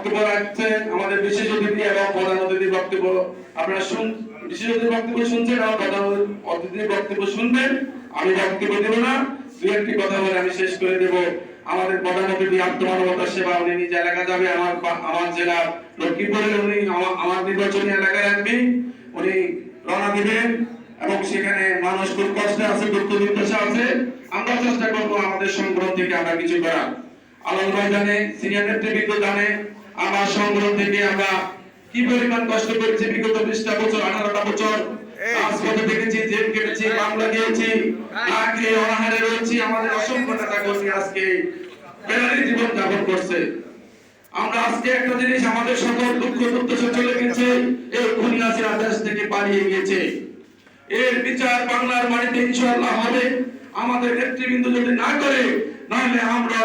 বক্তব্য রাখছেন আমাদের বিশেষ অতিথি এবং প্রধান অতিথির বক্তব্য। আপনারা বিশেষ অতিথির বক্তব্য শুনছেন এবং প্রধান অতিথির বক্তব্য শুনবেন। আমি বক্তব্য দেব না, দু একটি কথা বলে আমি শেষ করে দেব। আমাদের প্রধান অতিথি আত্মমানবতা সেবা, উনি নিজ এলাকা যাবে, আমার জেলা লক্ষ্মীপুরে, উনি আমার নির্বাচনী এলাকায় আসবে, উনি রওনা দিবেন এবং সেখানে মানুষ খুব কষ্টে আছে, দুঃখ দুর্দশা আছে। আমরা চেষ্টা করবো আমাদের সংগ্রাম থেকে আমরা কিছু করার। আলম ভাই জানে, সিনিয়র নেতৃবৃন্দ জানে আমার সংগ্রাম থেকে আমরা কি পরিমাণ কষ্ট করেছি বিগত 20টা বছর, 18টা বছর। রাজপথে দেখেছি, জেল কেটেছি, মামলা দিয়েছি, না খেয়ে অনাহারে রয়েছি। আমাদের অসংখ্য টাকা কর্মী আজকে বেড়ারি জীবন যাপন করছে। আমরা আজকে একটা জিনিস, আমাদের সকল দুঃখ দুর্দশা চলে গেছে, এই খুনি হাসিনা দেশ থেকে পালিয়ে গেছে। এর বিচার বাংলার মাটিতে ইনশাআল্লাহ হবে। আমাদের নেতৃবৃন্দ যদি না করে, নাহলে আমরা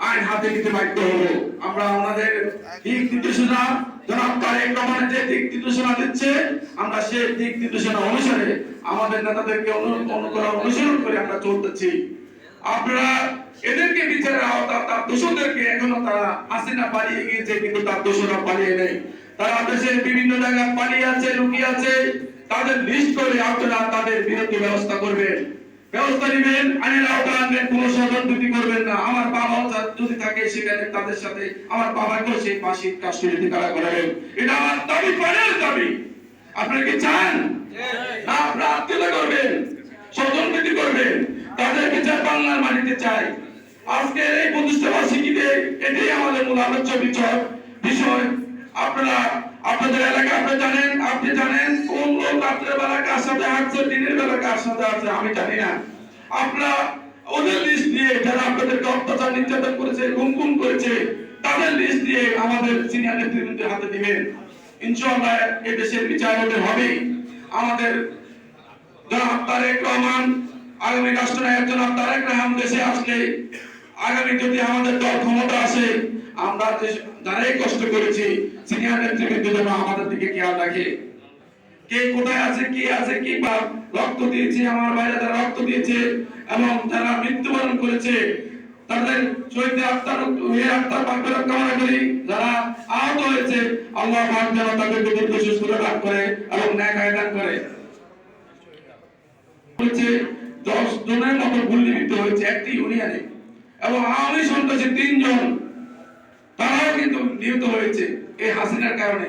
আইন হাতে নিতে বাধ্য হব। আমরা আমাদের দিক নির্দেশনা, জনাব তারেক রহমান যে দিক নির্দেশনা দিচ্ছে, আমরা সেই দিক নির্দেশনা অনুসারে আমাদের নেতাদেরকে অনুসরণ করে আমরা চলতেছি। আপনারা এদেরকে বিচারের আওতা, তার দোষদেরকে এখনো তারা হাসিনা পালিয়ে গিয়েছে, কিন্তু তার দোষরা পালিয়ে নেই। তারা দেশের বিভিন্ন জায়গায় পালিয়ে আছে, লুকিয়ে আছে। তাদের লিস্ট করে আপনারা তাদের বিরুদ্ধে ব্যবস্থা করবেন, ব্যবস্থা নেবেন, আইনের আওতায় আনবেন, কোনো ষড়যন্ত্র করবেন না। আমার বাবা যদি থাকে সেখানে তাদের সাথে আমার বাবাকেও সেই ফাঁসির কাস্টডিতে কারা করাবেন। এটা আমার দাবি, প্রাণের দাবি। আপনারা কি চান? না, আপনারা আত্মীয়তা করবেন, ষড়যন্ত্র করবেন, তাদের বিচার বাংলার মাটিতে চাই। আজকে এই প্রতিষ্ঠাবার্ষিকীতে এটাই আমাদের মূল আলোচ্য বিষয়। আপনারা আপনাদের এলাকা আপনি জানেন কোন লোক রাত্রের বেলা কার সাথে হাঁটছে, দিনের বেলা কার সাথে আছে, আমি জানি না। আপনারা ওদের লিস্ট দিয়ে, যারা আপনাদেরকে অত্যাচার নির্যাতন করেছে, গুম করেছে, তাদের লিস্ট দিয়ে আমাদের সিনিয়র নেতৃবৃন্দের হাতে দিবেন। ইনশাআল্লাহ এই দেশের বিচার হতে হবে। আমাদের জনাব তারেক রহমান, আগামী রাষ্ট্রনায়ক জনাব তারেক রহমান দেশে আসলে, আগামী যদি আমাদের দল ক্ষমতা আসে, আমরা যারাই কষ্ট করেছি, সিনিয়র নেতৃবৃন্দ যেন আমাদের দিকে খেয়াল রাখে। কে কোথায় আছে, কি আছে, কি বা রক্ত দিয়েছে, আমার ভাইরা যারা রক্ত দিয়েছে এবং যারা মৃত্যুবরণ করেছে, তাদের শহীদ আত্মার মাগফিরাত কামনা করি। যারা আহত হয়েছে, আল্লাহ পাক যেন তাদেরকে দীর্ঘ সুস্থতা দান করে এবং ন্যায় কায়দা দান করে। 10 জনের মতো গুলিবিদ্ধ হয়েছে একটি ইউনিয়নে, এবং আওয়ামী সন্ত্রাসী 3 জন, তারাও কিন্তু নিহত হয়েছে এই হাসিনার কারণে।